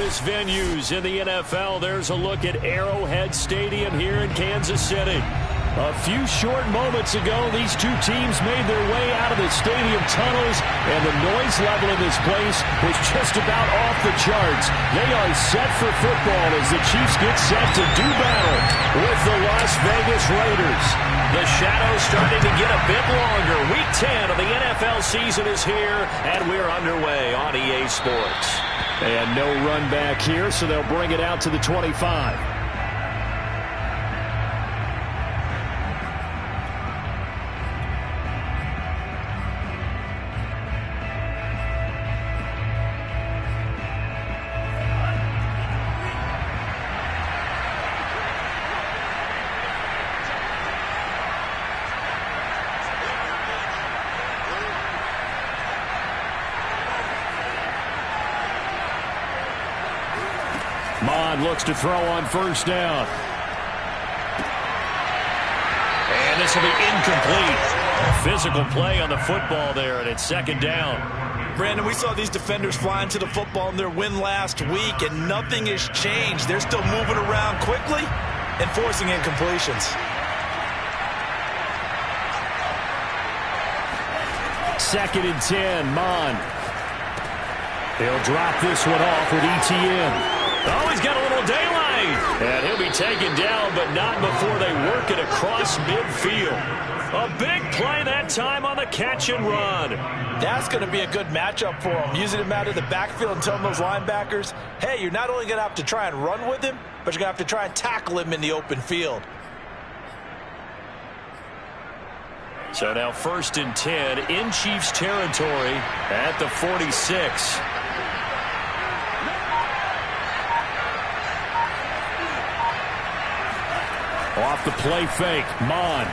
famous venues in the NFL. There's a look at Arrowhead Stadium here in Kansas City. A few short moments ago, these two teams made their way out of the stadium tunnels, and the noise level in this place was just about off the charts. They are set for football as the Chiefs get set to do battle with the Las Vegas Raiders. The shadows starting to get a bit longer. Week 10 of the NFL season is here, and we're underway on EA Sports. And no run back here, so they'll bring it out to the 25. Looks to throw on first down. And this will be incomplete. Physical play on the football there, and it's second down. Brandon, we saw these defenders flying to the football in their win last week, and nothing has changed. They're still moving around quickly and forcing incompletions. Second and 10, Mon. He'll drop this one off with ETN. Oh, he's got a little daylight. And he'll be taken down, but not before they work it across midfield. A big play that time on the catch and run. That's going to be a good matchup for him. Using him out of the backfield and telling those linebackers, hey, you're not only going to have to try and run with him, but you're going to have to try and tackle him in the open field. So now first and 10 in Chiefs territory at the 46. Off the play fake, Mon.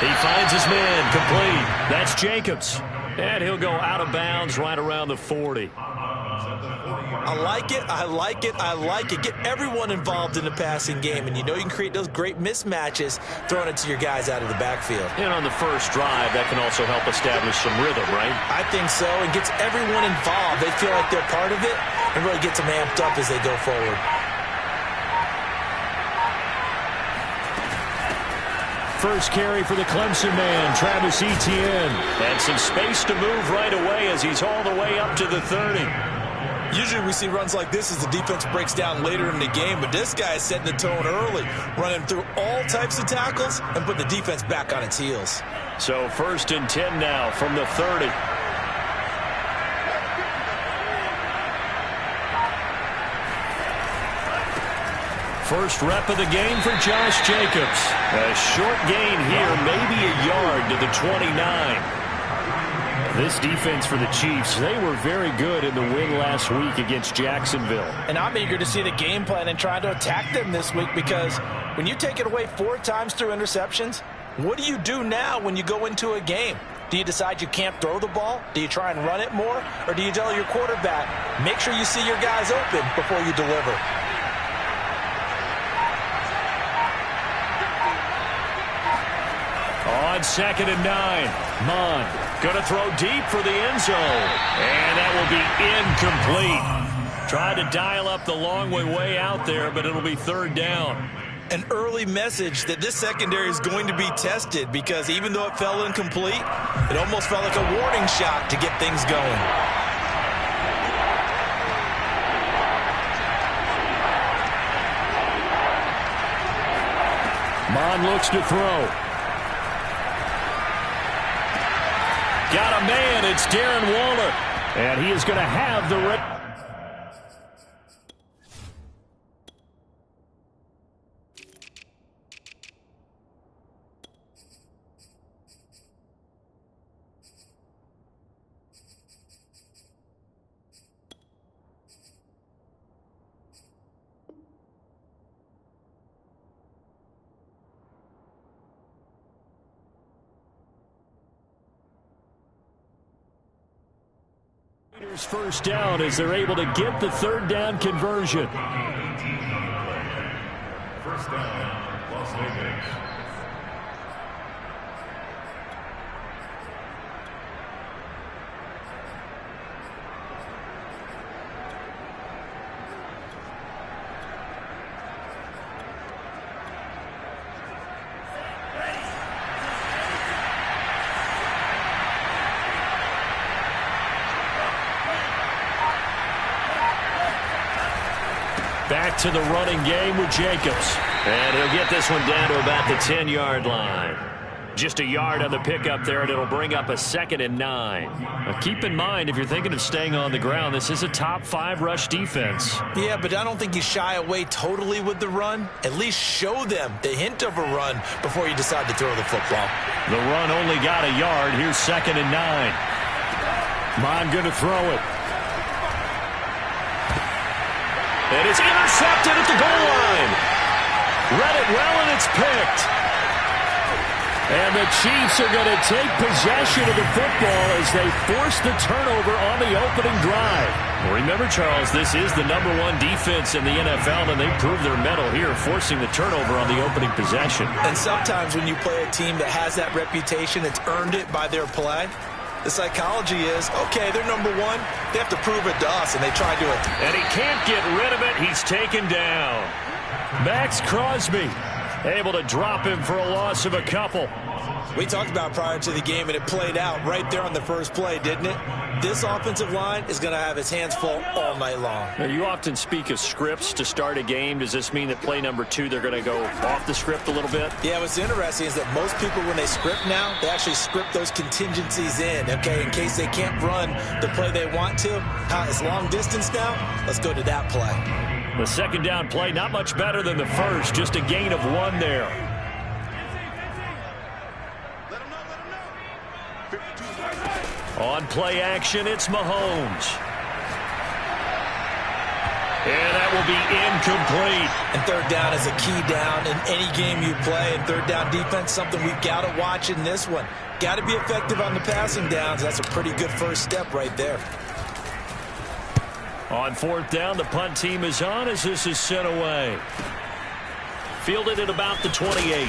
He finds his man, complete. That's Jacobs. And he'll go out of bounds right around the 40. I like it, I like it, I like it. Get everyone involved in the passing game, and you know you can create those great mismatches throwing it to your guys out of the backfield. And on the first drive, that can also help establish some rhythm, right? I think so. It gets everyone involved. They feel like they're part of it and really gets them amped up as they go forward. First carry for the Clemson man, Travis Etienne. And some space to move right away as he's all the way up to the 30. Usually we see runs like this as the defense breaks down later in the game, but this guy is setting the tone early, running through all types of tackles and put the defense back on its heels. So first and 10 now from the 30. First rep of the game for Josh Jacobs. A short gain here, maybe a yard to the 29. This defense for the Chiefs, they were very good in the win last week against Jacksonville. And I'm eager to see the game plan and try to attack them this week, because when you take it away 4 times through interceptions, what do you do now when you go into a game? Do you decide you can't throw the ball? Do you try and run it more? Or do you tell your quarterback, make sure you see your guys open before you deliver? On second and 9, Mon going to throw deep for the end zone. And that will be incomplete. Tried to dial up the long way out there, but it'll be third down. An early message that this secondary is going to be tested, because even though it fell incomplete, it almost felt like a warning shot to get things going. Mon looks to throw. Got a man, it's Darren Waller. And he is going to have the first down as they're able to get the third down conversion. First down, Las Vegas. to the running game with Jacobs. And he'll get this one down to about the 10-yard line. Just a yard on the pickup there, and it'll bring up a 2nd and 9. Now keep in mind, if you're thinking of staying on the ground, this is a top 5 rush defense. Yeah, but I don't think you shy away totally with the run. At least show them the hint of a run before you decide to throw the football. The run only got a yard. Here's 2nd and 9. Mon going to throw it. And it's intercepted at the goal line. Read it well, and it's picked. And the Chiefs are going to take possession of the football as they force the turnover on the opening drive. Remember, Charles, this is the #1 defense in the NFL, and they proved their mettle here, forcing the turnover on the opening possession. And sometimes when you play a team that has that reputation, that's earned it by their play, the psychology is, okay, they're #1. They have to prove it to us, and they try to do it. And he can't get rid of it. He's taken down. Max Crosby able to drop him for a loss of a couple. We talked about prior to the game, and it played out right there on the first play, didn't it? This offensive line is going to have its hands full all night long. Now, you often speak of scripts to start a game. Does this mean that play number 2, they're going to go off the script a little bit? Yeah, what's interesting is that most people, when they script now, they actually script those contingencies in, okay, in case they can't run the play they want to. It's long distance now. Let's go to that play. The 2nd down play, not much better than the first, just a gain of 1 there. On play action, it's Mahomes. And that will be incomplete. And 3rd down is a key down in any game you play. And 3rd down defense, something we've got to watch in this one. Got to be effective on the passing downs. That's a pretty good first step right there. On 4th down, the punt team is on as this is sent away. Fielded at about the 28.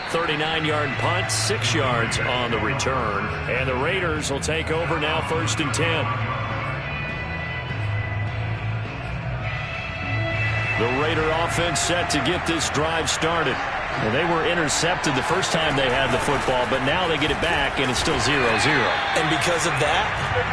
39-yard punt, 6 yards on the return. And the Raiders will take over now, 1st and 10. The Raider offense set to get this drive started. And they were intercepted the first time they had the football, but now they get it back, and it's still 0-0. And because of that,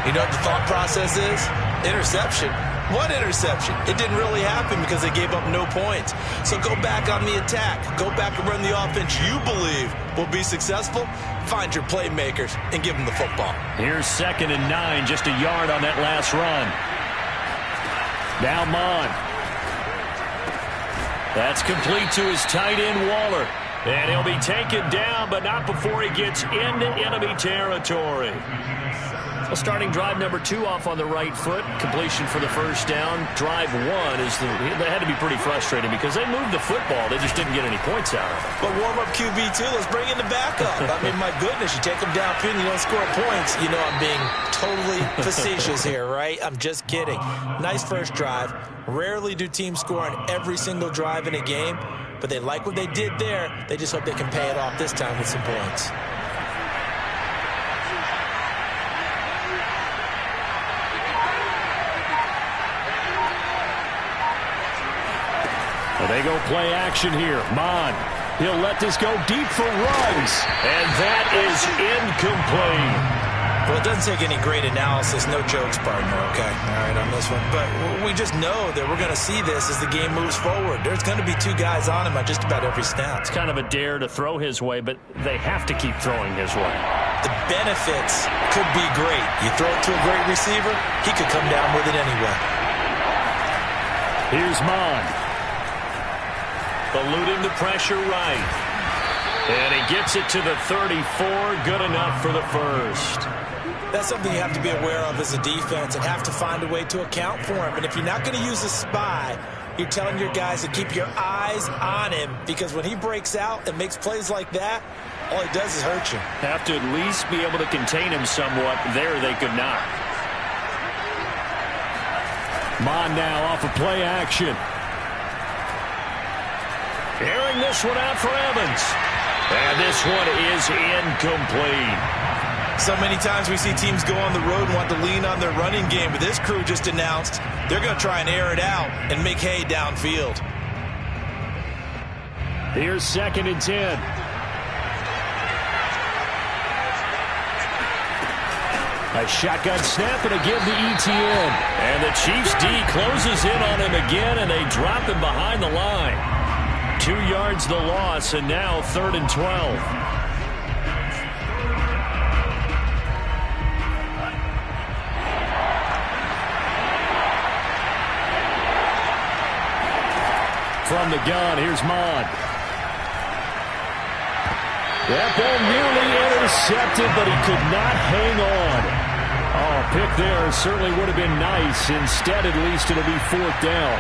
you know what the thought process is? Interception. What interception? It didn't really happen because they gave up no points. So go back on the attack. Go back and run the offense you believe will be successful. Find your playmakers and give them the football. Here's 2nd and 9, just a yard on that last run. Now Mon. That's complete to his tight end, Waller. And he'll be taken down, but not before he gets into enemy territory. Well, starting drive number 2 off on the right foot. Completion for the 1st down. Drive 1 they had to be pretty frustrating because they moved the football. They just didn't get any points out of it. But warm-up QB2, let's bring in the backup. I mean, my goodness, you take them downfield and you don't score points. You know I'm being totally facetious here, right? I'm just kidding. Nice first drive. Rarely do teams score on every single drive in a game, but they like what they did there. They just hope they can pay it off this time with some points. Well, they go play action here. Mon. He'll let this go deep for runs. And that is incomplete. Well, it doesn't take any great analysis. No jokes, partner, okay? All right, on this one. But we just know that we're going to see this as the game moves forward. There's going to be 2 guys on him on just about every snap. It's kind of a dare to throw his way, but they have to keep throwing his way. The benefits could be great. You throw it to a great receiver, he could come down with it anyway. Here's Mon. Eluding the pressure right. And he gets it to the 34. Good enough for the 1st. That's something you have to be aware of as a defense and have to find a way to account for him. And if you're not going to use a spy, you're telling your guys to keep your eyes on him, because when he breaks out and makes plays like that, all he does is hurt you. Have to at least be able to contain him somewhat. There they could not. Mon now off of play action. Airing this one out for Evans. And this one is incomplete. So many times we see teams go on the road and want to lean on their running game, but this crew just announced they're going to try and air it out and make hay downfield. Here's 2nd and 10. A shotgun snap and a give to ETN. And the Chiefs D closes in on him again, and they drop him behind the line. 2 yards the loss, and now 3rd and 12. From the gun, here's Mond. That ball nearly intercepted, but he could not hang on. Oh, pick there certainly would have been nice. Instead, at least, it'll be 4th down.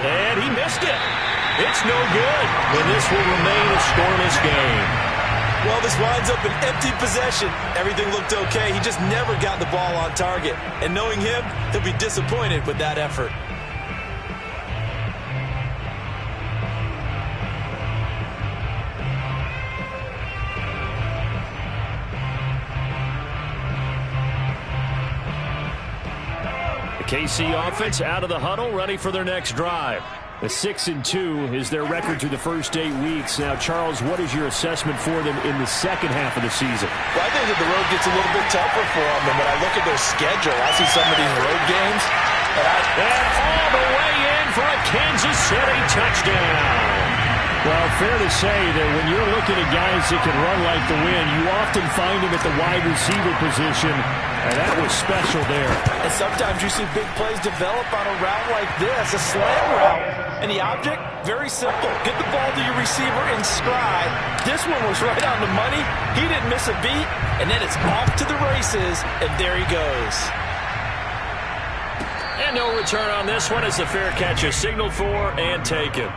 And he missed it. It's no good. And this will remain a scoreless game. Well, this winds up an empty possession. Everything looked okay. He just never got the ball on target. And knowing him, he'll be disappointed with that effort. The KC offense out of the huddle, ready for their next drive. A 6-2 is their record through the first 8 weeks. Now, Charles, what is your assessment for them in the second half of the season? Well, I think that the road gets a little bit tougher for them. And when I look at their schedule, I see some of these road games. And all the way in for a Kansas City touchdown. Well, fair to say that when you're looking at guys that can run like the wind, you often find them at the wide receiver position, and that was special there. And sometimes you see big plays develop on a route like this, a slant route. And the object, very simple. Get the ball to your receiver in stride. This one was right on the money. He didn't miss a beat. And then it's off to the races, and there he goes. And no return on this one as the fair catch is signaled for and taken.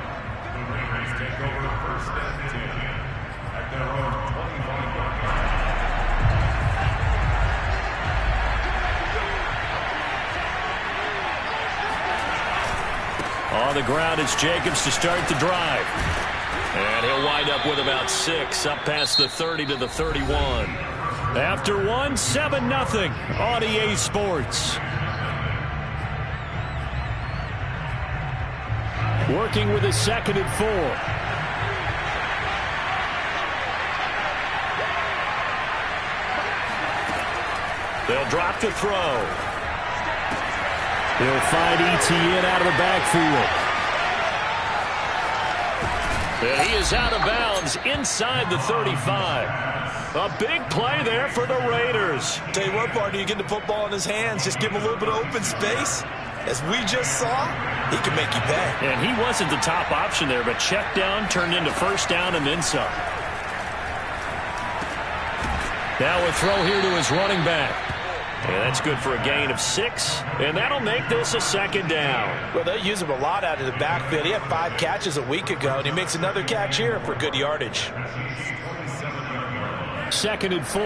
On the ground, it's Jacobs to start the drive. And he'll wind up with about 6, up past the 30 to the 31. After one, 7-0 on EA Sports. Working with a 2nd and 4. They'll drop to throw. He'll find ETN out of the backfield. And he is out of bounds inside the 35. A big play there for the Raiders. Tell you what, partner, you get the football in his hands, just give him a little bit of open space. As we just saw, he can make you pay. And he wasn't the top option there, but check down turned into 1st down and then some. Now a throw here to his running back. And that's good for a gain of 6, and that'll make this a 2nd down. Well, they use him a lot out of the backfield. He had 5 catches a week ago, and he makes another catch here for good yardage. 2nd and 4.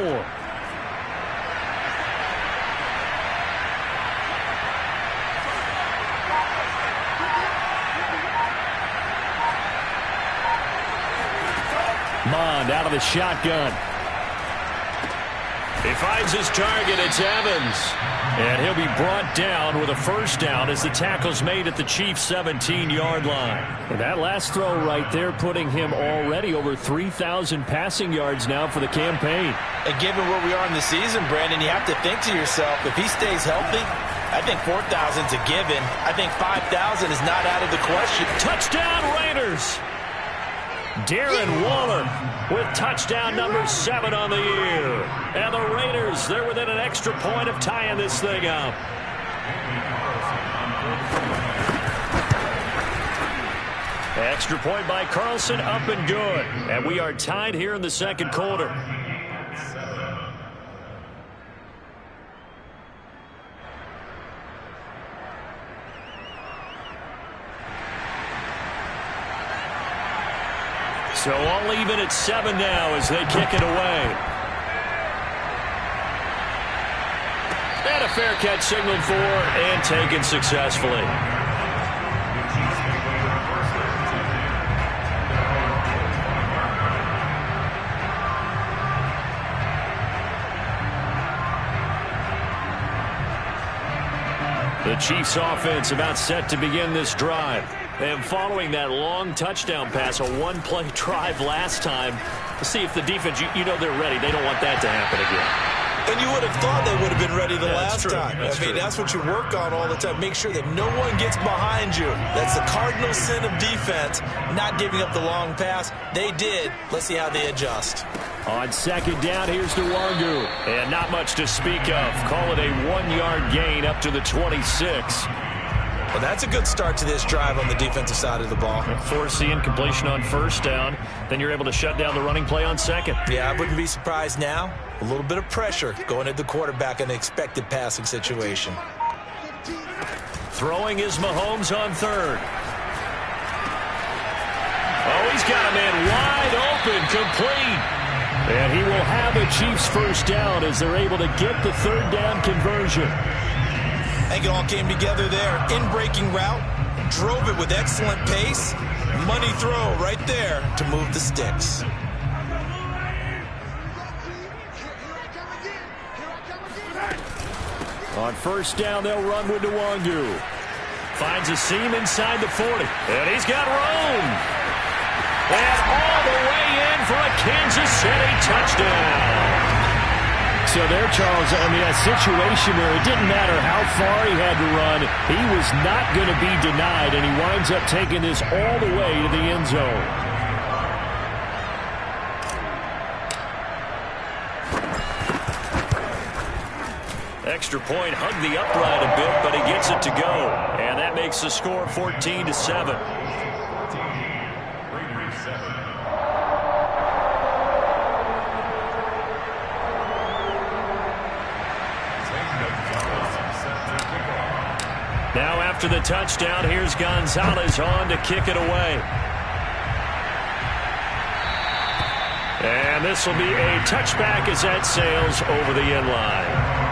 Mond out of the shotgun. He finds his target. It's Evans. And he'll be brought down with a 1st down as the tackle's made at the Chiefs' 17-yard line. And that last throw right there putting him already over 3,000 passing yards now for the campaign. And given where we are in the season, Brandon, you have to think to yourself, if he stays healthy, I think 4,000's a given. I think 5,000 is not out of the question. Touchdown Raiders! Darren Waller with touchdown number 7 on the year. And the Raiders, they're within an extra point of tying this thing up. Extra point by Carlson, up and good. And we are tied here in the 2nd quarter. So all even at 7 now as they kick it away. And a fair catch signaled for and taken successfully. The Chiefs offense about set to begin this drive. And following that long touchdown pass, a one-play drive last time, let's see if the defense, you know they're ready. They don't want that to happen again. And you would have thought they would have been ready the last true. time. That's true. That's what you work on all the time. Make sure that no one gets behind you. That's the cardinal sin of defense, not giving up the long pass. They did. Let's see how they adjust. On second down, here's Nwangu. And not much to speak of. Call it a 1-yard gain up to the 26. Well, that's a good start to this drive on the defensive side of the ball. Force the incompletion on first down. Then you're able to shut down the running play on second. Yeah, I wouldn't be surprised now. A little bit of pressure going at the quarterback in an expected passing situation. Throwing is Mahomes on third. Oh, he's got a man wide open, complete. And he will have a Chiefs first down as they're able to get the third down conversion. I think it all came together there. In-breaking route, drove it with excellent pace. Money throw right there to move the sticks. On first down, they'll run with Nwangu. Finds a seam inside the 40. And he's got room. And all the way in for a Kansas City touchdown. So there, Charles, I mean, a situation where it didn't matter how far he had to run, he was not going to be denied, and he winds up taking this all the way to the end zone. Extra point, hugged the upright a bit, but he gets it to go. And that makes the score 14-7. Now after the touchdown, here's Gonzalez on to kick it away. And this will be a touchback as that sails over the end line.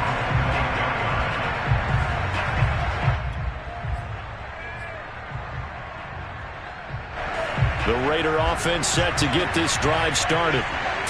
The Raider offense set to get this drive started.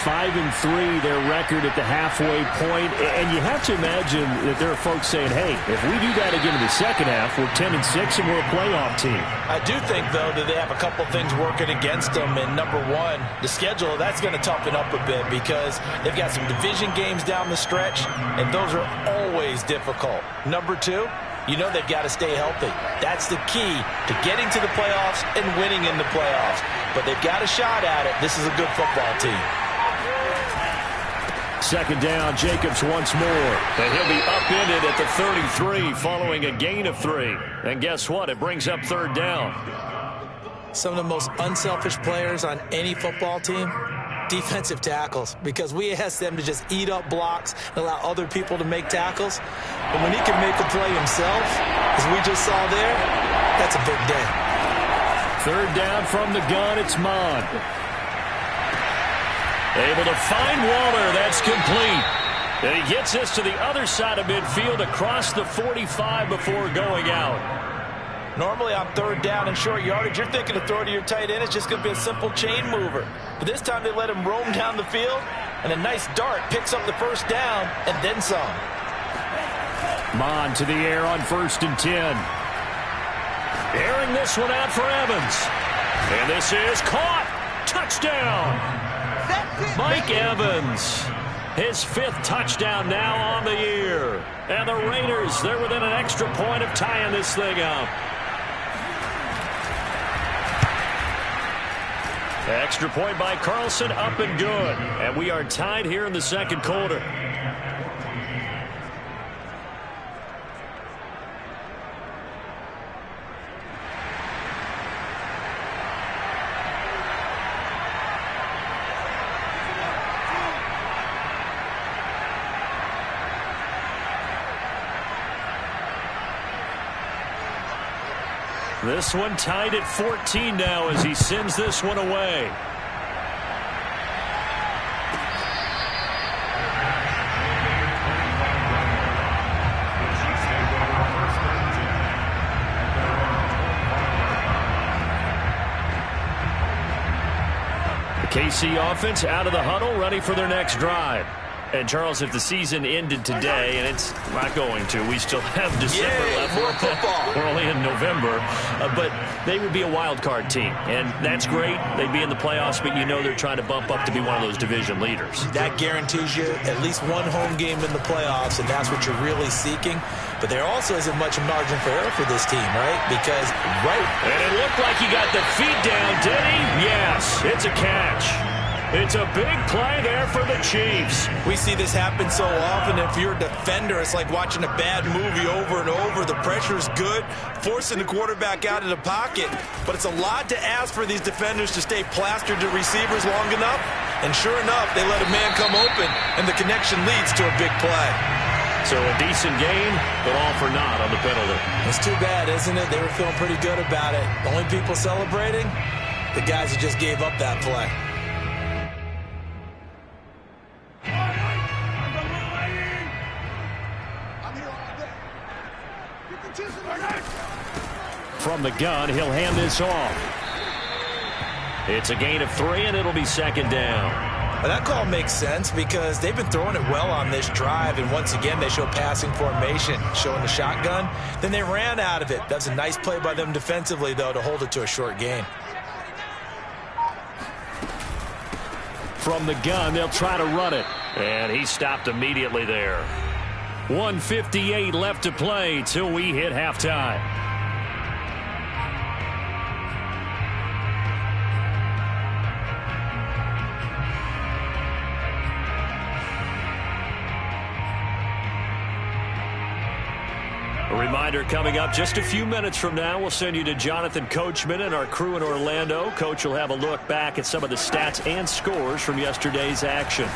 5-3, their record at the halfway point. And you have to imagine that there are folks saying, hey, if we do that again in the second half, we're 10-6 and we're a playoff team. I do think, though, that they have a couple things working against them. And number one, the schedule, that's going to toughen up a bit because they've got some division games down the stretch, and those are always difficult. Number two, you know they've got to stay healthy. That's the key to getting to the playoffs and winning in the playoffs. But they've got a shot at it. This is a good football team. Second down, Jacobs once more. And he'll be upended at the 33 following a gain of 3. And guess what? It brings up third down. Some of the most unselfish players on any football team, defensive tackles, because we ask them to just eat up blocks and allow other people to make tackles. But when he can make a play himself, as we just saw there, that's a big day. Third down from the gun, it's Mond. Able to find Waller, that's complete. And he gets this to the other side of midfield across the 45 before going out. Normally on third down and short yardage, you're thinking to throw to your tight end. It's just going to be a simple chain mover. But this time they let him roam down the field, and a nice dart picks up the first down and then some. Mond to the air on 1st and 10. Airing this one out for Evans. And this is caught. Touchdown. Mike Evans. His 5th touchdown now on the year. And the Raiders, they're within an extra point of tying this thing up. Extra point by Carlson, up and good. And we are tied here in the second quarter. This one tied at 14 now as he sends this one away. The KC offense out of the huddle, ready for their next drive. And, Charles, if the season ended today, and it's not going to, we still have December left. More football. We're only in November. But they would be a wild card team, and that's great. They'd be in the playoffs, but you know they're trying to bump up to be one of those division leaders. That guarantees you at least one home game in the playoffs, and that's what you're really seeking. But there also isn't much margin for error for this team, right? Because, And it looked like he got the feet down, did he? Yes, it's a catch. It's a big play there for the Chiefs. We see this happen so often. If you're a defender, it's like watching a bad movie over and over. The pressure's good, forcing the quarterback out of the pocket. But it's a lot to ask for these defenders to stay plastered to receivers long enough. And sure enough, they let a man come open, and the connection leads to a big play. So a decent game, but all for naught on the penalty. It's too bad, isn't it? They were feeling pretty good about it. The only people celebrating, the guys who just gave up that play. From the gun, he'll hand this off. It's a gain of 3, and it'll be second down. Well, that call makes sense because they've been throwing it well on this drive, and once again, they show passing formation, showing the shotgun. Then they ran out of it. That's a nice play by them defensively, though, to hold it to a short gain. From the gun, they'll try to run it. And he stopped immediately there. 1:58 left to play till we hit halftime. A reminder coming up just a few minutes from now, we'll send you to Jonathan Coachman and our crew in Orlando. Coach will have a look back at some of the stats and scores from yesterday's action.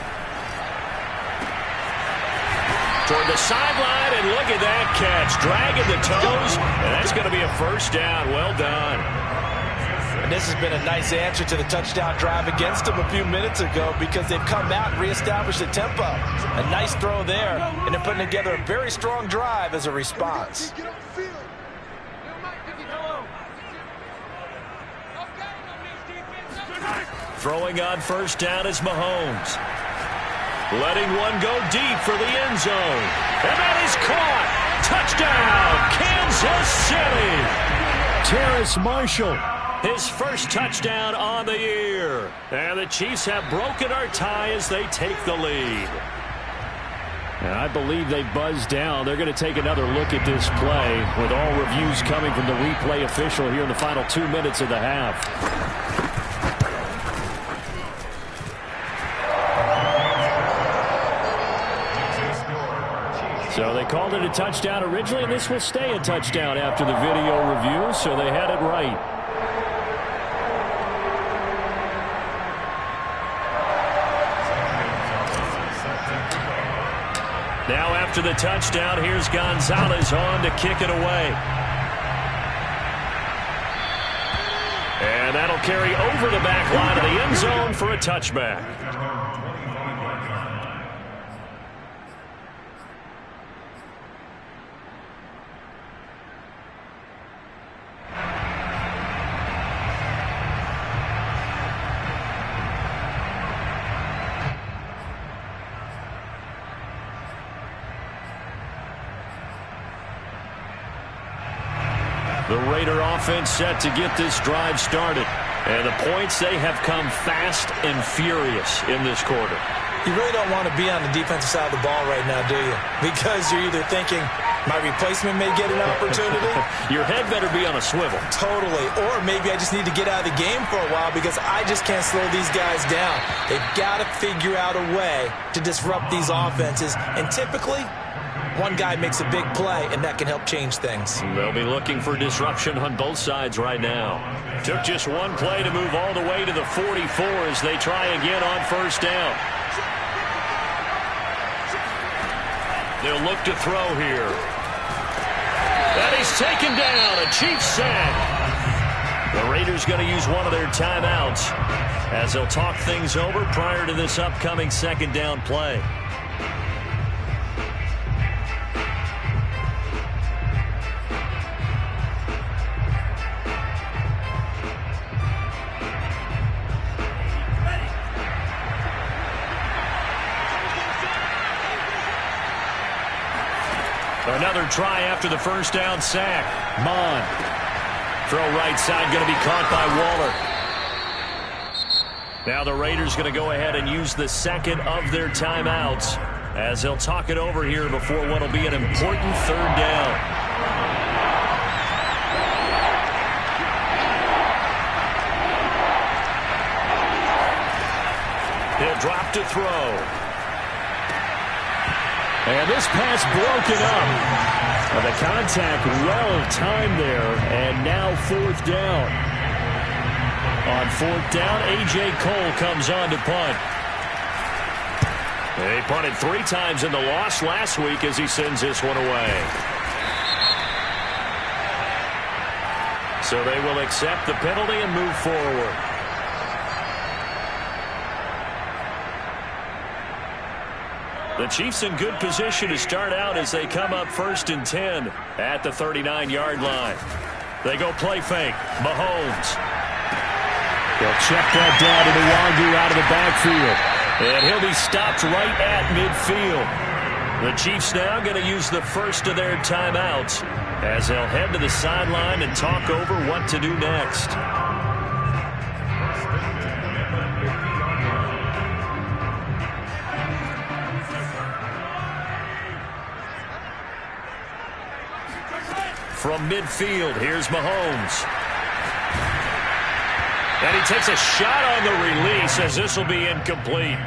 Toward the sideline, and look at that catch. Dragging the toes, and that's going to be a first down. Well done. And this has been a nice answer to the touchdown drive against them a few minutes ago because they've come out and reestablished the tempo. A nice throw there, and they're putting together a very strong drive as a response. Throwing on first down is Mahomes. Letting one go deep for the end zone. And that is caught. Touchdown, Kansas City. Terrace Marshall, his first touchdown on the year. And the Chiefs have broken our tie as they take the lead. And I believe they buzzed down. They're going to take another look at this play with all reviews coming from the replay official here in the final 2 minutes of the half. So they called it a touchdown originally, and this will stay a touchdown after the video review, so they had it right. Now after the touchdown, here's Gonzalez on to kick it away. And that'll carry over the back line of the end zone for a touchback. The Raider offense set to get this drive started. And the points, they have come fast and furious in this quarter. You really don't want to be on the defensive side of the ball right now, do you? Because you're either thinking, my replacement may get an opportunity. Your head better be on a swivel. Totally. Or maybe I just need to get out of the game for a while because I just can't slow these guys down. They've got to figure out a way to disrupt these offenses. And typically, one guy makes a big play, and that can help change things. They'll be looking for disruption on both sides right now. Took just one play to move all the way to the 44 as they try again on first down. They'll look to throw here. And he's taken down. A Chiefs sack. The Raiders going to use one of their timeouts as they'll talk things over prior to this upcoming second down play. Another try after the first down sack. Mon. Throw right side going to be caught by Waller. Now the Raiders going to go ahead and use the second of their timeouts as they'll talk it over here before what will be an important third down. He'll drop to throw. And this pass broken up. The contact well timed there, and now fourth down. On fourth down, A.J. Cole comes on to punt. He punted 3 times in the loss last week as he sends this one away. So they will accept the penalty and move forward. The Chiefs in good position to start out as they come up 1st and 10 at the 39-yard line. They go play fake. Mahomes. They'll check that down to the Wagyu out of the backfield. And he'll be stopped right at midfield. The Chiefs now going to use the first of their timeouts as they'll head to the sideline and talk over what to do next. From midfield, here's Mahomes. And he takes a shot on the release as this will be incomplete.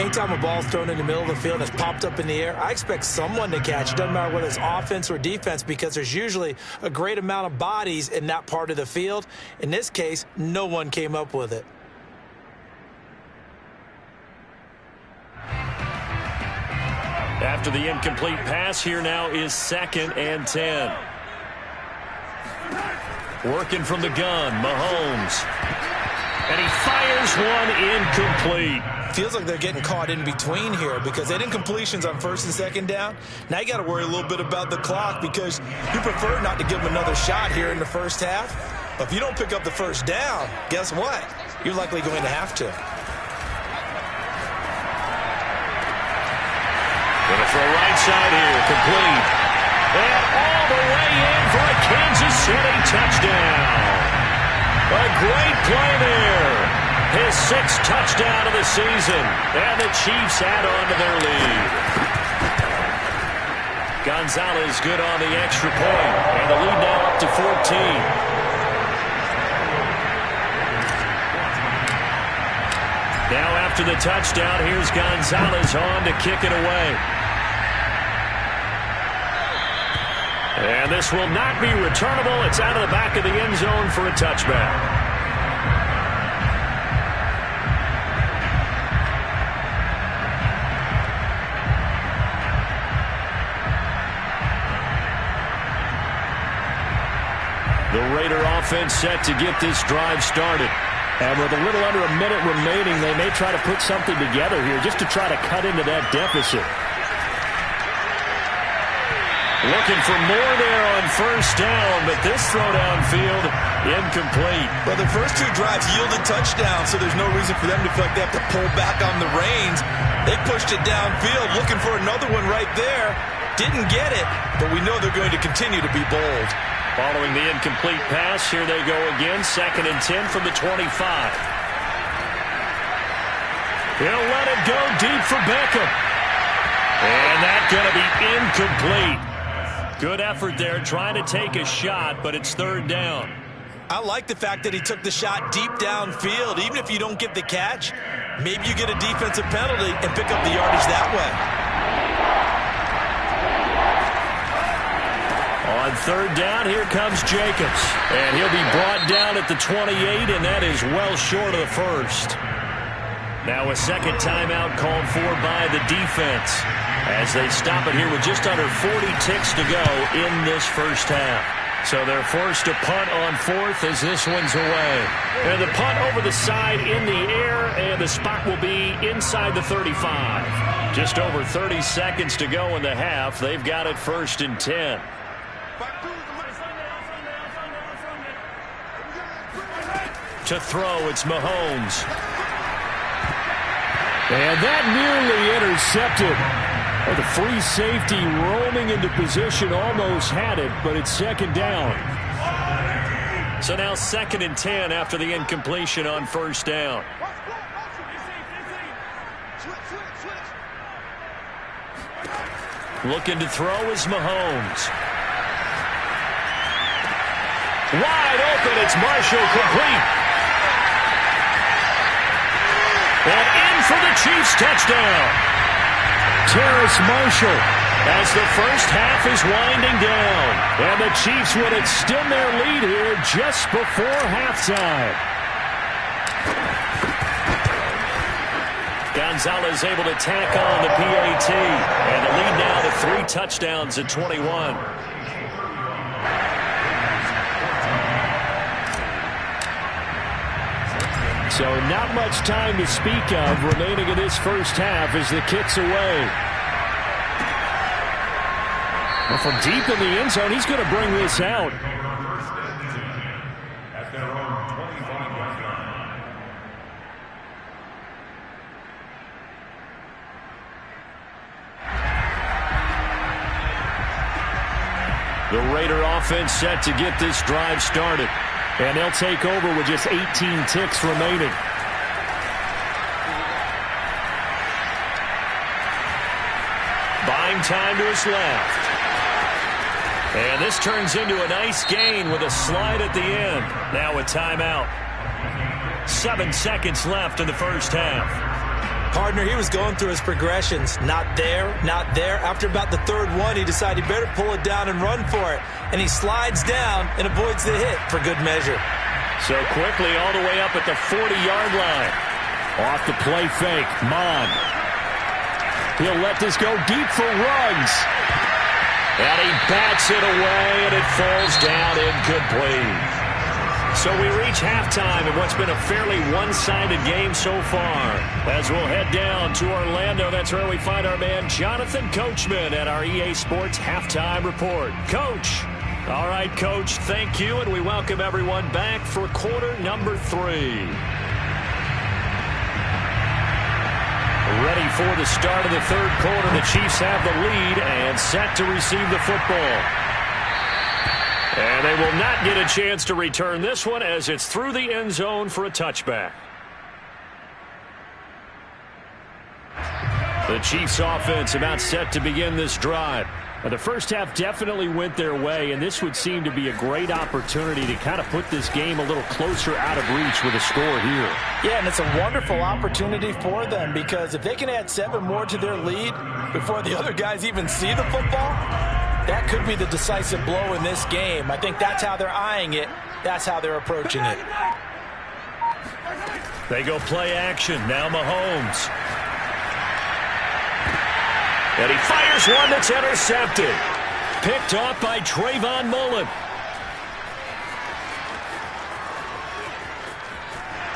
Anytime a ball's thrown in the middle of the field and it's popped up in the air, I expect someone to catch. It doesn't matter whether it's offense or defense because there's usually a great amount of bodies in that part of the field. In this case, no one came up with it. After the incomplete pass, here now is 2nd and 10. Working from the gun, Mahomes. And he fires one incomplete. Feels like they're getting caught in between here because they did incompletions on 1st and 2nd down. Now you got to worry a little bit about the clock because you prefer not to give them another shot here in the first half. But if you don't pick up the first down, guess what? You're likely going to have to. Going to throw right side here, complete. And all the way in for a Kansas City touchdown. A great play there. His 6th touchdown of the season. And the Chiefs add on to their lead. Gonzalez good on the extra point. And the lead now up to 14. Now after the touchdown, here's Gonzalez on to kick it away. And this will not be returnable. It's out of the back of the end zone for a touchback. The Raider offense set to get this drive started. And with a little under a minute remaining, they may try to put something together here just to try to cut into that deficit. Looking for more there on 1st down, but this throw downfield incomplete. Well, the first 2 drives yielded touchdowns, so there's no reason for them to feel like they have to pull back on the reins. They pushed it downfield, looking for another one right there. Didn't get it, but we know they're going to continue to be bold. Following the incomplete pass, here they go again, 2nd and 10 from the 25. He'll let it go deep for Beckham. And that's going to be incomplete. Good effort there, trying to take a shot, but it's 3rd down. I like the fact that he took the shot deep downfield. Even if you don't get the catch, maybe you get a defensive penalty and pick up the yardage that way. On 3rd down, here comes Jacobs. And he'll be brought down at the 28, and that is well short of the 1st. Now a 2nd timeout called for by the defense as they stop it here with just under 40 ticks to go in this first half. So they're forced to punt on 4th as this one's away. And the punt over the side in the air, and the spot will be inside the 35. Just over 30 seconds to go in the half. They've got it 1st and 10. To throw, it's Mahomes. And that nearly intercepted. Well, the free safety roaming into position almost had it, but it's second down. So now 2nd and 10 after the incompletion on first down. Looking to throw is Mahomes. Wide open, it's Marshall, complete. And in for the Chiefs touchdown. Terrace Marshall. As the first half is winding down. And the Chiefs would extend their lead here just before halftime. Gonzalez able to tack on the PAT. And the lead now to 3 touchdowns at 21. So not much time to speak of remaining in this first half as the kick's away. Well, from deep in the end zone, he's going to bring this out. At their own 25-yard line. The Raider offense set to get this drive started. And they'll take over with just 18 ticks remaining. Buying time to his left. And this turns into a nice gain with a slide at the end. Now a timeout. 7 seconds left in the first half. Partner, he was going through his progressions. Not there, not there. After about the third one, he decided he better pull it down and run for it. And he slides down and avoids the hit for good measure. So quickly all the way up at the 40-yard line. Off the play fake, Mon. He'll let this go deep for Ruggs. And he bats it away, and it falls down incomplete. So we reach halftime in what's been a fairly one-sided game so far. As we'll head down to Orlando, that's where we find our man Jonathan Coachman at our EA Sports Halftime Report. Coach. All right, Coach, thank you, and we welcome everyone back for quarter number 3. Ready for the start of the third quarter. The Chiefs have the lead and set to receive the football. And they will not get a chance to return this one as it's through the end zone for a touchback. The Chiefs offense about set to begin this drive. Now, the first half definitely went their way, and this would seem to be a great opportunity to kind of put this game a little closer out of reach with a score here. Yeah, and it's a wonderful opportunity for them because if they can add 7 more to their lead before the other guys even see the football, that could be the decisive blow in this game. I think that's how they're eyeing it. That's how they're approaching it. They go play action. Now Mahomes. And he fires one that's intercepted. Picked off by Trayvon Mullen.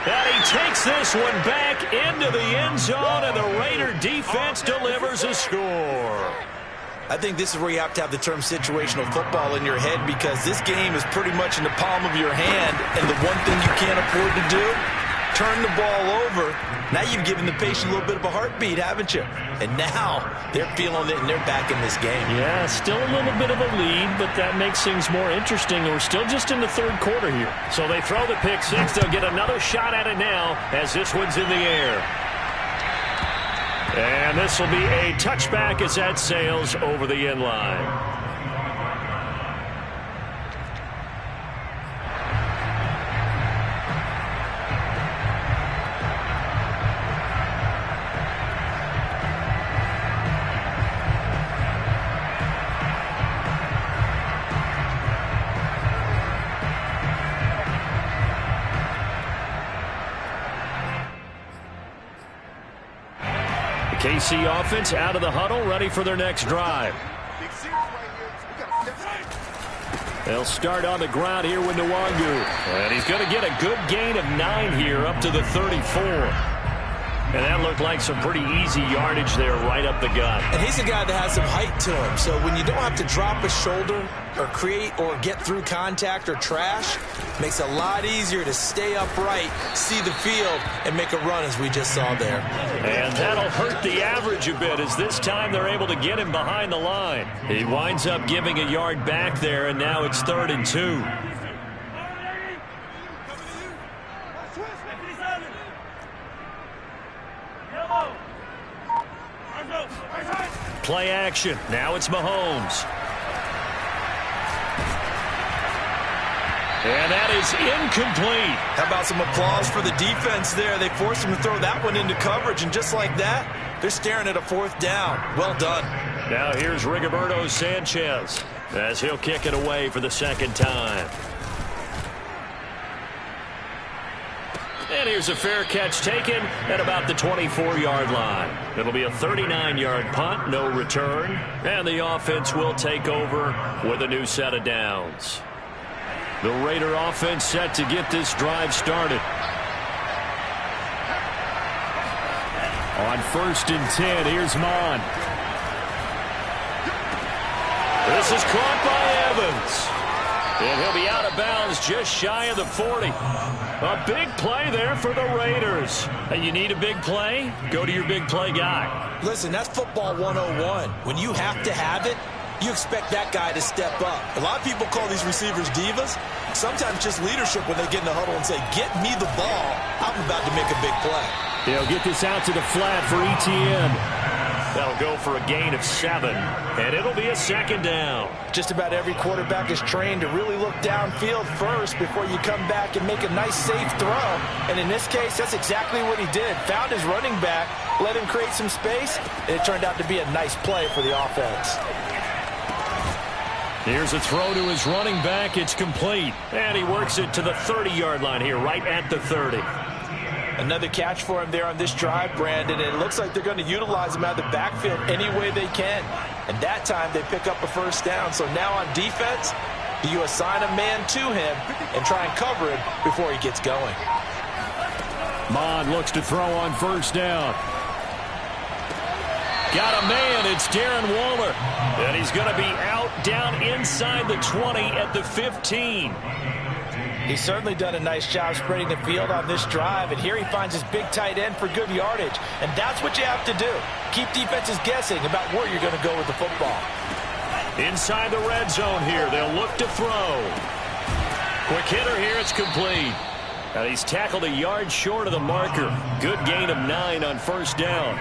And he takes this one back into the end zone, and the Raider defense delivers a score. I think this is where you have to have the term situational football in your head because this game is pretty much in the palm of your hand, and the one thing you can't afford to do, turn the ball over. Now you've given the patient a little bit of a heartbeat, haven't you? And now they're feeling it, and they're back in this game. Yeah, still a little bit of a lead, but that makes things more interesting. We're still just in the third quarter here. So they throw the pick six. They'll get another shot at it now as this one's in the air. And this will be a touchback as that sails over the end line. KC offense out of the huddle, ready for their next drive. They'll start on the ground here with Nwangu. And he's going to get a good gain of 9 here up to the 34. And that looked like some pretty easy yardage there right up the gut. And he's a guy that has some height to him. So when you don't have to drop a shoulder or create or get through contact or trash, makes it a lot easier to stay upright, see the field, and make a run as we just saw there. And that'll hurt the average a bit as this time they're able to get him behind the line. He winds up giving a yard back there, and now it's 3rd and 2. Play action. Now it's Mahomes. And that is incomplete. How about some applause for the defense there? They forced him to throw that one into coverage, and just like that, they're staring at a 4th down. Well done. Now here's Rigoberto Sanchez as he'll kick it away for the 2nd time. And here's a fair catch taken at about the 24-yard line. It'll be a 39-yard punt, no return. And the offense will take over with a new set of downs. The Raider offense set to get this drive started. On 1st and 10, here's Mon. This is caught by Evans. And he'll be out of bounds just shy of the 40. A big play there for the Raiders. And you need a big play? Go to your big play guy. Listen, that's football 101. When you have to have it, you expect that guy to step up. A lot of people call these receivers divas. Sometimes just leadership when they get in the huddle and say, get me the ball. I'm about to make a big play. They'll get this out to the flat for ETN. That'll go for a gain of 7, and it'll be a 2nd down. Just about every quarterback is trained to really look downfield first before you come back and make a nice, safe throw. And in this case, that's exactly what he did. Found his running back, let him create some space, and it turned out to be a nice play for the offense. Here's a throw to his running back. It's complete. And he works it to the 30-yard line here, right at the 30. Another catch for him there on this drive, Brandon. And it looks like they're going to utilize him out of the backfield any way they can. And that time they pick up a 1st down. So now on defense, do you assign a man to him and try and cover him before he gets going? Mon looks to throw on 1st down. Got a man. It's Darren Waller. And he's going to be out down inside the 20 at the 15. He's certainly done a nice job spreading the field on this drive, and here he finds his big tight end for good yardage. And that's what you have to do. Keep defenses guessing about where you're going to go with the football. Inside the red zone here, they'll look to throw. Quick hitter here, it's complete. And he's tackled a yard short of the marker. Good gain of 9 on 1st down.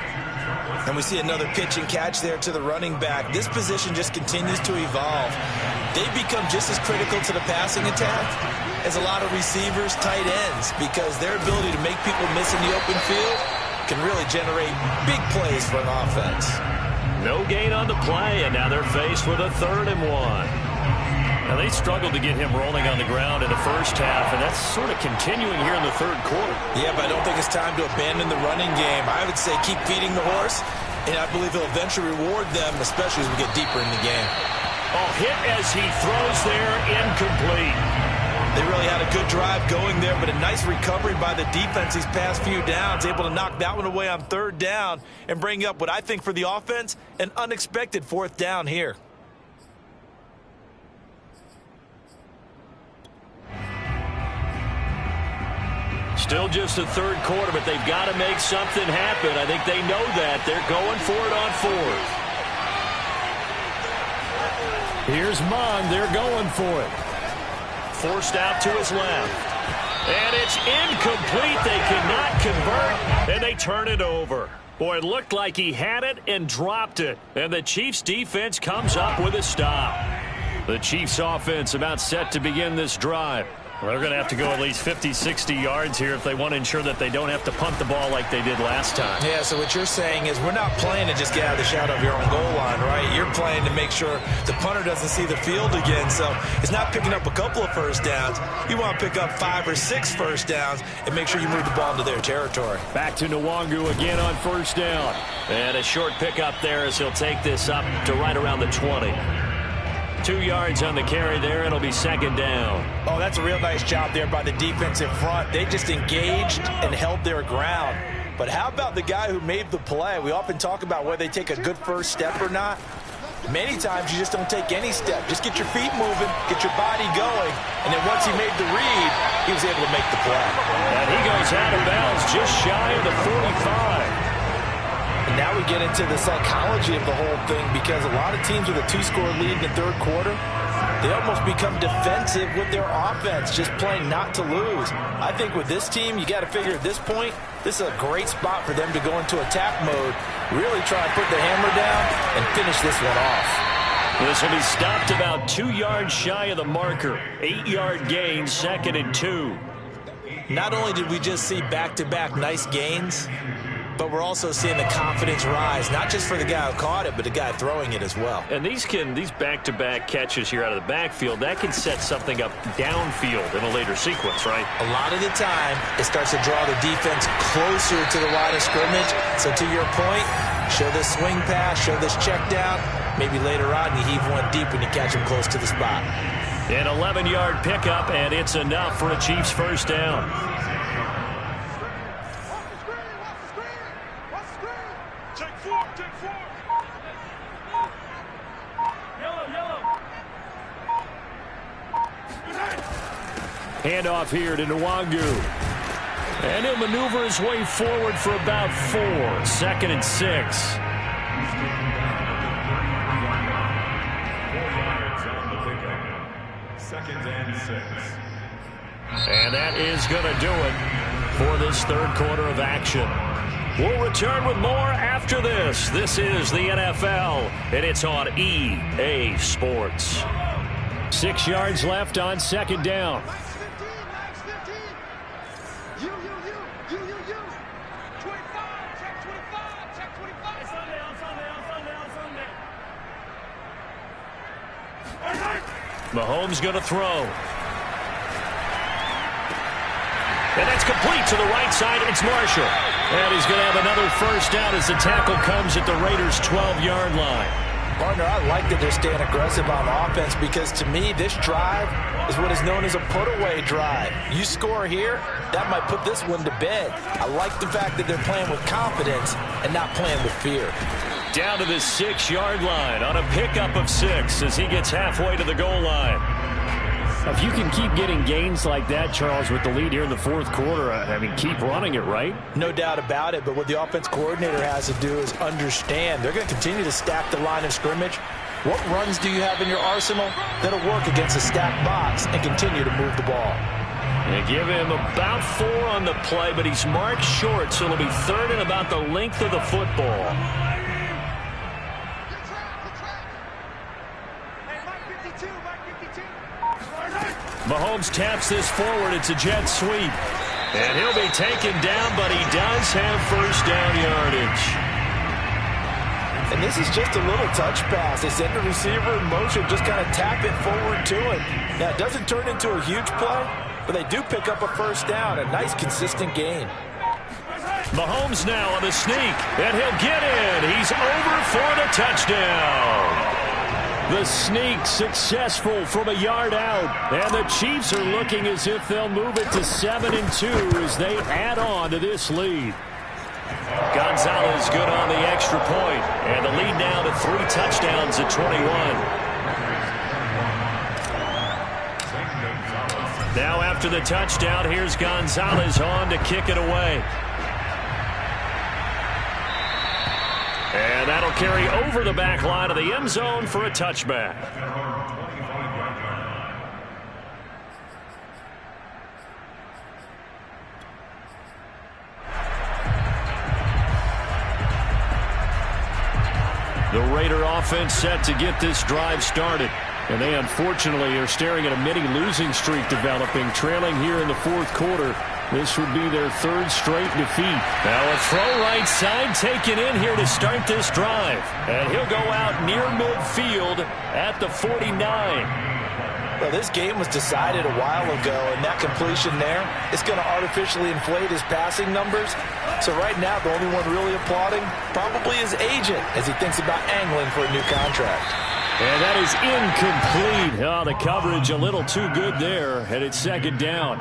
And we see another pitch and catch there to the running back. This position just continues to evolve. They become just as critical to the passing attack as a lot of receivers, tight ends, because their ability to make people miss in the open field can really generate big plays for an offense. No gain on the play, and now they're faced with a 3rd and 1. Now, they struggled to get him rolling on the ground in the 1st half, and that's sort of continuing here in the 3rd quarter. Yeah, but I don't think it's time to abandon the running game. I would say keep feeding the horse, and I believe he'll eventually reward them, especially as we get deeper in the game. Oh, hit as he throws there, incomplete. They really had a good drive going there, but a nice recovery by the defense these past few downs, able to knock that one away on 3rd down and bring up what I think for the offense, an unexpected 4th down here. Still just the 3rd quarter, but they've got to make something happen. I think they know that. They're going for it on 4th. Here's Mon. They're going for it. Forced out to his left. And it's incomplete. They cannot convert, and they turn it over. Boy, it looked like he had it and dropped it. And the Chiefs' defense comes up with a stop. The Chiefs' offense about set to begin this drive. Well, they're going to have to go at least 50, 60 yards here if they want to ensure that they don't have to punt the ball like they did last time. Yeah, so what you're saying is we're not playing to just get out of the shadow of your own goal line, right? You're playing to make sure the punter doesn't see the field again. So it's not picking up a couple of 1st downs. You want to pick up 5 or 6 1st downs and make sure you move the ball into their territory. Back to Nwangu again on 1st down. And a short pickup there as he'll take this up to right around the 20. 2 yards on the carry there. It'll be 2nd down. Oh, that's a real nice job there by the defensive front. They just engaged and held their ground. But how about the guy who made the play? We often talk about whether they take a good first step or not. Many times you just don't take any step. Just get your feet moving, get your body going, and then once he made the read, he was able to make the play. And he goes out of bounds just shy of the 45. And now we get into the psychology of the whole thing, because a lot of teams with a 2-score lead in the third quarter, they almost become defensive with their offense, just playing not to lose. I think with this team, you got to figure at this point, this is a great spot for them to go into attack mode, really try and put the hammer down and finish this one off. This will be stopped about 2 yards shy of the marker. 8-yard gain, 2nd and 2. Not only did we just see back-to-back nice gains, but we're also seeing the confidence rise, not just for the guy who caught it, but the guy throwing it as well. And these back-to-back catches here out of the backfield, that can set something up downfield in a later sequence, right? A lot of the time, it starts to draw the defense closer to the line of scrimmage. So to your point, show this swing pass, show this check down. Maybe later on you heave one deep when you catch him close to the spot. An 11-yard pickup, and it's enough for a Chiefs first down. Handoff here to Nwangu. And he'll maneuver his way forward for about 4. 2nd and 6. 4 yards on the pickup. 2nd and 6. And that is going to do it for this third quarter of action. We'll return with more after this. This is the NFL, and it's on EA Sports. 6 yards left on 2nd down. Mahomes going to throw. And that's complete to the right side. It's Marshall. And he's going to have another first down as the tackle comes at the Raiders' 12-yard line. Partner, I like that they're staying aggressive on offense, because to me, this drive is what is known as a put-away drive. You score here, that might put this one to bed. I like the fact that they're playing with confidence and not playing with fear. Down to the 6-yard line on a pickup of 6 as he gets halfway to the goal line. If you can keep getting gains like that, Charles, with the lead here in the fourth quarter, I mean, keep running it, right? No doubt about it, but what the offense coordinator has to do is understand they're going to continue to stack the line of scrimmage. What runs do you have in your arsenal that'll work against a stacked box and continue to move the ball? They give him about 4 on the play, but he's marked short, so it'll be 3rd and about the length of the football. Mahomes taps this forward. It's a jet sweep. And he'll be taken down, but he does have first down yardage. And this is just a little touch pass. They send the receiver in motion, just kind of tap it forward to him. Now, it doesn't turn into a huge play, but they do pick up a first down. A nice, consistent gain. Mahomes now on the sneak, and he'll get in. He's over for the touchdown. The sneak successful from a yard out. And the Chiefs are looking as if they'll move it to 7-2 as they add on to this lead. Gonzalez good on the extra point. And the lead now to 3 touchdowns at 21. Now after the touchdown, here's Gonzalez on to kick it away. And that'll carry over the back line of the end zone for a touchback. The Raider offense set to get this drive started. And they unfortunately are staring at a mini losing streak developing, trailing here in the fourth quarter. This would be their 3rd straight defeat. Now a throw right side taken in here to start this drive. And he'll go out near midfield at the 49. Well, this game was decided a while ago, and that completion there is going to artificially inflate his passing numbers. So right now, the only one really applauding probably his agent as he thinks about angling for a new contract. And that is incomplete. Oh, the coverage a little too good there, and it's 2nd down.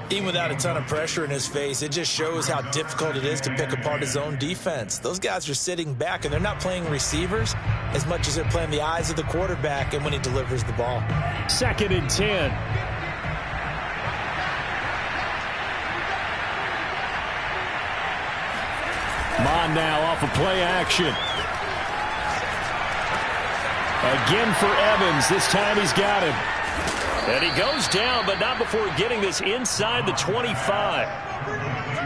Even without a ton of pressure in his face, it just shows how difficult it is to pick apart his own defense. Those guys are sitting back, and they're not playing receivers as much as they're playing the eyes of the quarterback and when he delivers the ball. 2nd and 10. Mon now off of play action. Again for Evans. This time he's got him. And he goes down, but not before getting this inside the 25.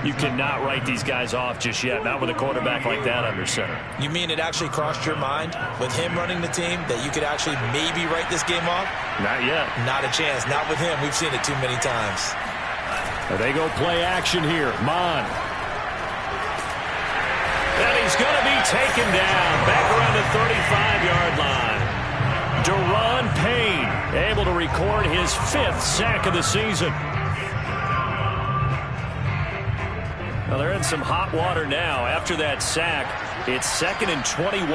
You cannot write these guys off just yet, not with a quarterback like that under center. You mean it actually crossed your mind with him running the team that you could actually maybe write this game off? Not yet. Not a chance. Not with him. We've seen it too many times. They go play action here. Mon. And he's going to be taken down back around the 35-yard line. Deron Payne able to record his 5th sack of the season. Well, they're in some hot water now. After that sack, it's 2nd and 21.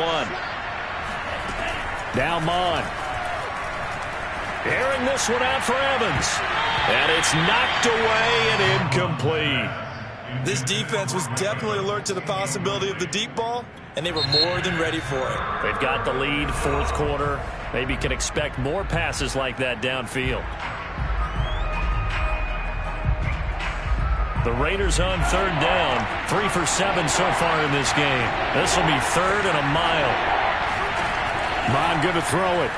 Now Mon. Airing this one out for Evans. And it's knocked away and incomplete. This defense was definitely alert to the possibility of the deep ball, and they were more than ready for it. They've got the lead, 4th quarter. Maybe can expect more passes like that downfield. The Raiders on 3rd down. 3 for 7 so far in this game. This will be 3rd and a mile. Mon going to throw it.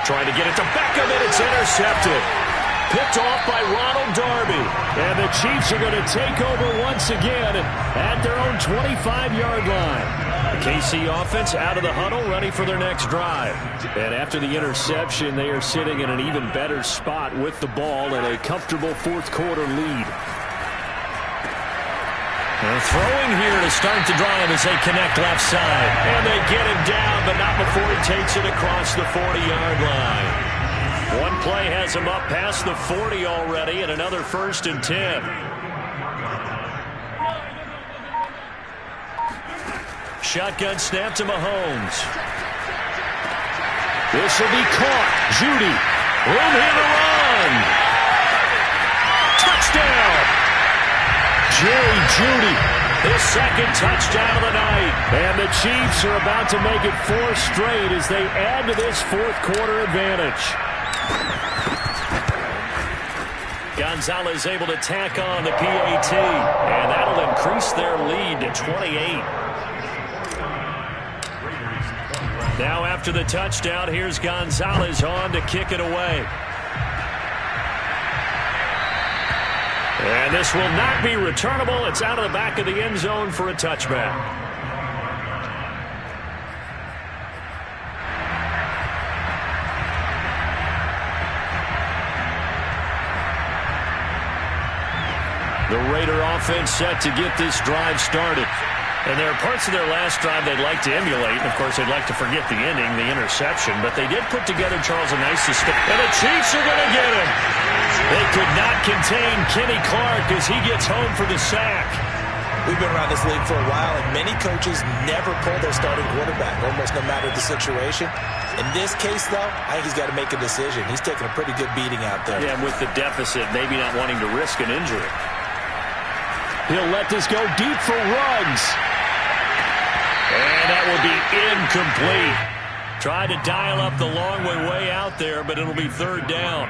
Trying to get it to Beckham, and it's intercepted. Picked off by Ronald Darby. And the Chiefs are going to take over once again at their own 25-yard line. The KC offense out of the huddle, ready for their next drive. And after the interception, they are sitting in an even better spot with the ball and a comfortable 4th quarter lead. They're throwing here to start the drive as they connect left side. And they get him down, but not before he takes it across the 40-yard line. One play has him up past the 40 already, and another 1st and 10. Shotgun snap to Mahomes. This will be caught. Judy. Room here to run. Touchdown. Jerry Judy. His 2nd touchdown of the night. And the Chiefs are about to make it 4 straight as they add to this 4th quarter advantage. Gonzalez able to tack on the PAT, and that'll increase their lead to 28. Now after the touchdown, here's Gonzalez on to kick it away. And this will not be returnable. It's out of the back of the end zone for a touchback. The Raider offense set to get this drive started. And there are parts of their last drive they'd like to emulate. And, of course, they'd like to forget the ending, the interception. But they did put together, Charles, a nice sustain. And the Chiefs are going to get him. They could not contain Kenny Clark as he gets home for the sack. We've been around this league for a while, and many coaches never pull their starting quarterback, almost no matter the situation. In this case, though, I think he's got to make a decision. He's taking a pretty good beating out there. Yeah, and with the deficit, maybe not wanting to risk an injury. He'll let this go deep for Ruggs. And that will be incomplete. Tried to dial up the long way out there, but it'll be 3rd down.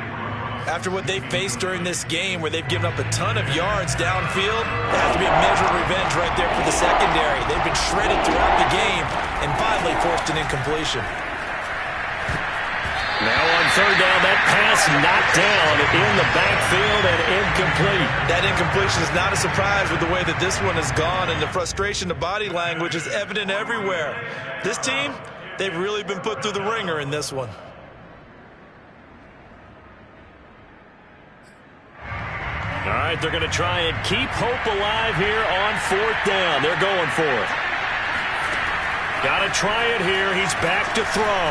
After what they've faced during this game where they've given up a ton of yards downfield, there has to be a measure of revenge right there for the secondary. They've been shredded throughout the game and finally forced an incompletion. Now on 3rd down, that pass knocked down in the backfield and incomplete. That incompletion is not a surprise with the way that this one has gone, and the frustration, the body language is evident everywhere. This team, they've really been put through the ringer in this one. All right, they're going to try and keep hope alive here on 4th down. They're going for it. Got to try it here. He's back to throw.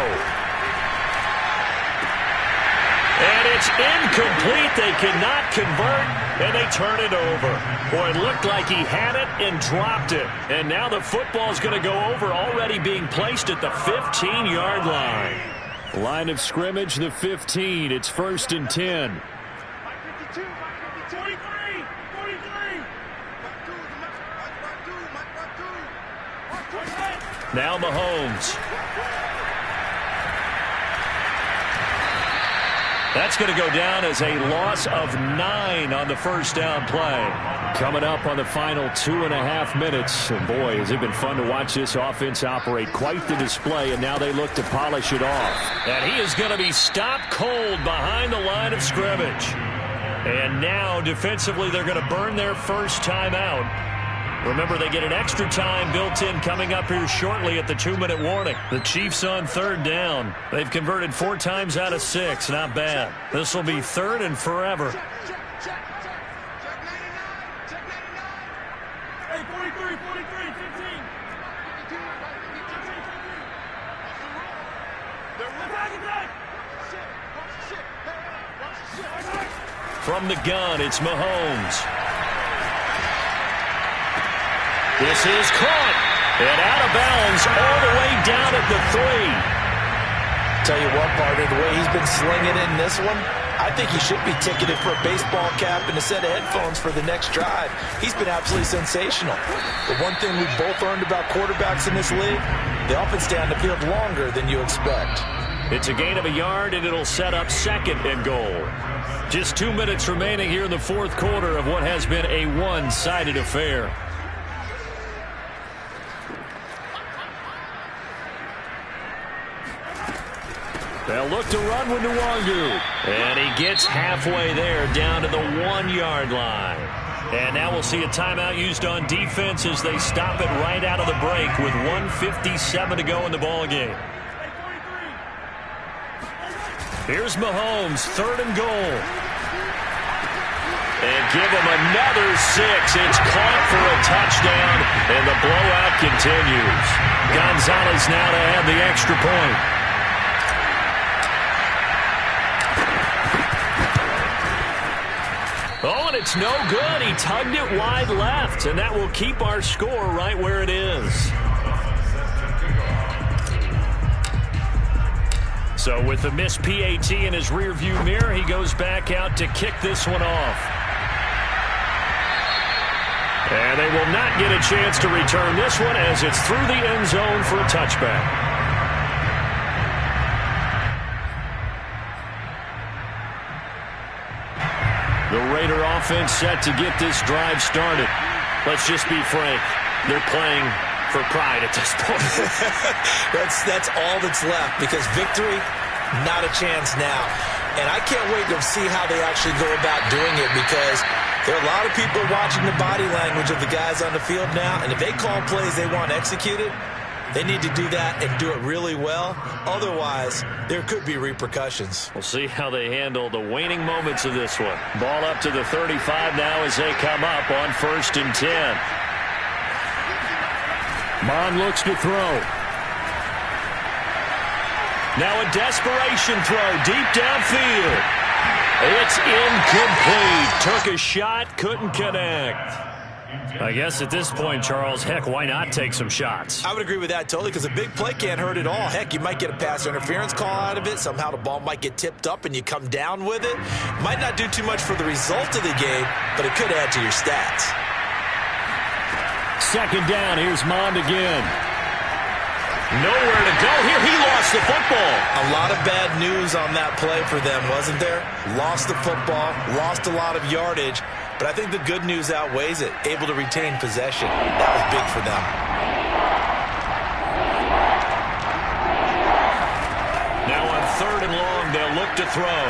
And it's incomplete. They cannot convert, and they turn it over. Boy, it looked like he had it and dropped it. And now the football's going to go over, already being placed at the 15-yard line. Line of scrimmage, the 15. It's 1st and 10. Now Mahomes. That's going to go down as a loss of 9 on the first down play. Coming up on the final 2.5 minutes. And boy, has it been fun to watch this offense operate. Quite the display, and now they look to polish it off. And he is going to be stopped cold behind the line of scrimmage. And now defensively they're going to burn their first timeout. Remember, they get an extra time built in coming up here shortly at the 2-minute warning. The Chiefs on 3rd down. They've converted 4 times out of 6. Not bad. This will be 3rd and forever. From the gun, it's Mahomes. This is caught and out of bounds all the way down at the 3. Tell you what, partner, the way he's been slinging it in this one, I think he should be ticketed for a baseball cap and a set of headphones for the next drive. He's been absolutely sensational. The one thing we've both learned about quarterbacks in this league, they often stay on the field longer than you expect. It's a gain of a yard, and it'll set up 2nd and goal. Just 2 minutes remaining here in the 4th quarter of what has been a one-sided affair. They'll look to run with Nwangu. And he gets halfway there down to the 1-yard line. And now we'll see a timeout used on defense as they stop it right out of the break with 1:57 to go in the ballgame. Here's Mahomes, 3rd and goal. And give him another 6. It's caught for a touchdown, and the blowout continues. Gonzalez now to add the extra point. Oh, and it's no good. He tugged it wide left, and that will keep our score right where it is. So with the missed PAT in his rearview mirror, he goes back out to kick this one off. And they will not get a chance to return this one as it's through the end zone for a touchback. The Raider offense set to get this drive started. Let's just be frank. They're playing for pride at this point. That's all that's left, because victory, not a chance now. And I can't wait to see how they actually go about doing it, because there are a lot of people watching the body language of the guys on the field now, and if they call plays they want executed, they need to do that and do it really well. Otherwise, there could be repercussions. We'll see how they handle the waning moments of this one. Ball up to the 35 now as they come up on 1st and 10. Mon looks to throw. Now a desperation throw deep downfield. It's incomplete. Took a shot, couldn't connect. I guess at this point, Charles, heck, why not take some shots? I would agree with that totally, because a big play can't hurt at all. Heck, you might get a pass interference call out of it. Somehow the ball might get tipped up and you come down with it. Might not do too much for the result of the game, but it could add to your stats. 2nd down. Here's Mond again. Nowhere to go here. He lost the football. A lot of bad news on that play for them, wasn't there? Lost the football, lost a lot of yardage. But I think the good news outweighs it. Able to retain possession. That was big for them. Now on 3rd and long, they'll look to throw.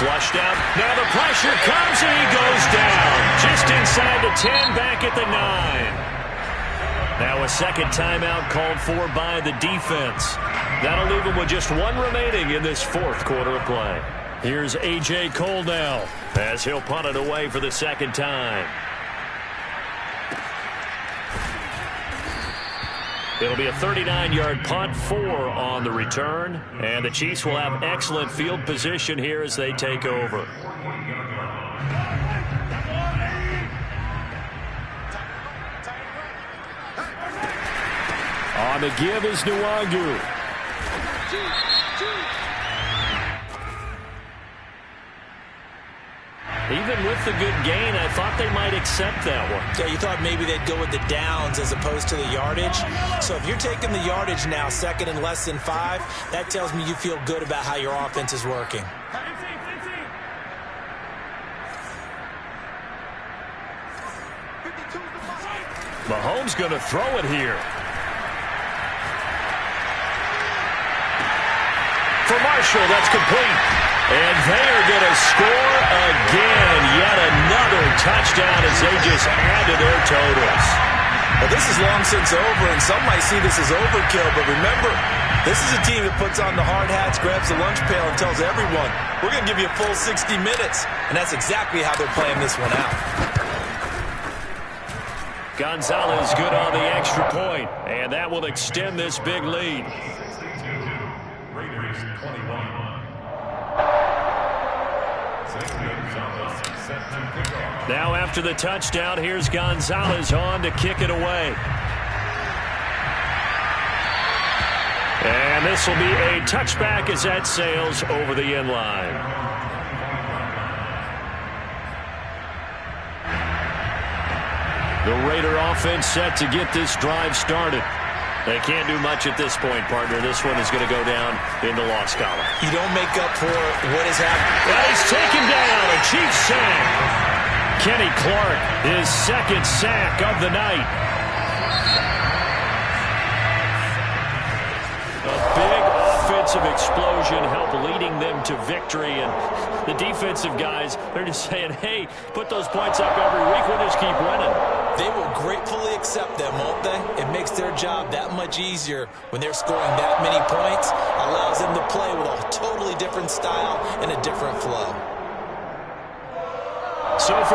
Flushed out. Now the pressure comes, and he goes down. Just inside the 10, back at the 9. Now a 2nd timeout called for by the defense. That'll leave them with just 1 remaining in this 4th quarter of play. Here's A.J. Cole now as he'll punt it away for the 2nd time. It'll be a 39-yard punt, 4 on the return. And the Chiefs will have excellent field position here as they take over. On the give is Nwangu. Even with the good gain, I thought they might accept that one. Yeah, you thought maybe they'd go with the downs as opposed to the yardage. So if you're taking the yardage now, second and less than 5, that tells me you feel good about how your offense is working. Mahomes going to throw it here. For Marshall, that's complete. And they are going to score again. Yet another touchdown as they just add to their totals. Well, this is long since over, and some might see this as overkill. But remember, this is a team that puts on the hard hats, grabs the lunch pail, and tells everyone, we're going to give you a full 60 minutes. And that's exactly how they're playing this one out. Gonzalez good on the extra point, and that will extend this big lead. 62, Raiders 21. Now after the touchdown, here's Gonzalez on to kick it away. And this will be a touchback as that sails over the end line. The Raider offense set to get this drive started. They can't do much at this point, partner. This one is going to go down in the loss column. You don't make up for what has happened. Well, he's taken down. A Chiefs sack. Kenny Clark, his second sack of the night. A big offensive explosion helped leading them to victory. And the defensive guys, they're just saying, hey, put those points up every week. We'll just keep winning. They will gratefully accept them, won't they? It makes their job that much easier when they're scoring that many points. Allows them to play with a totally different style and a different flow. So for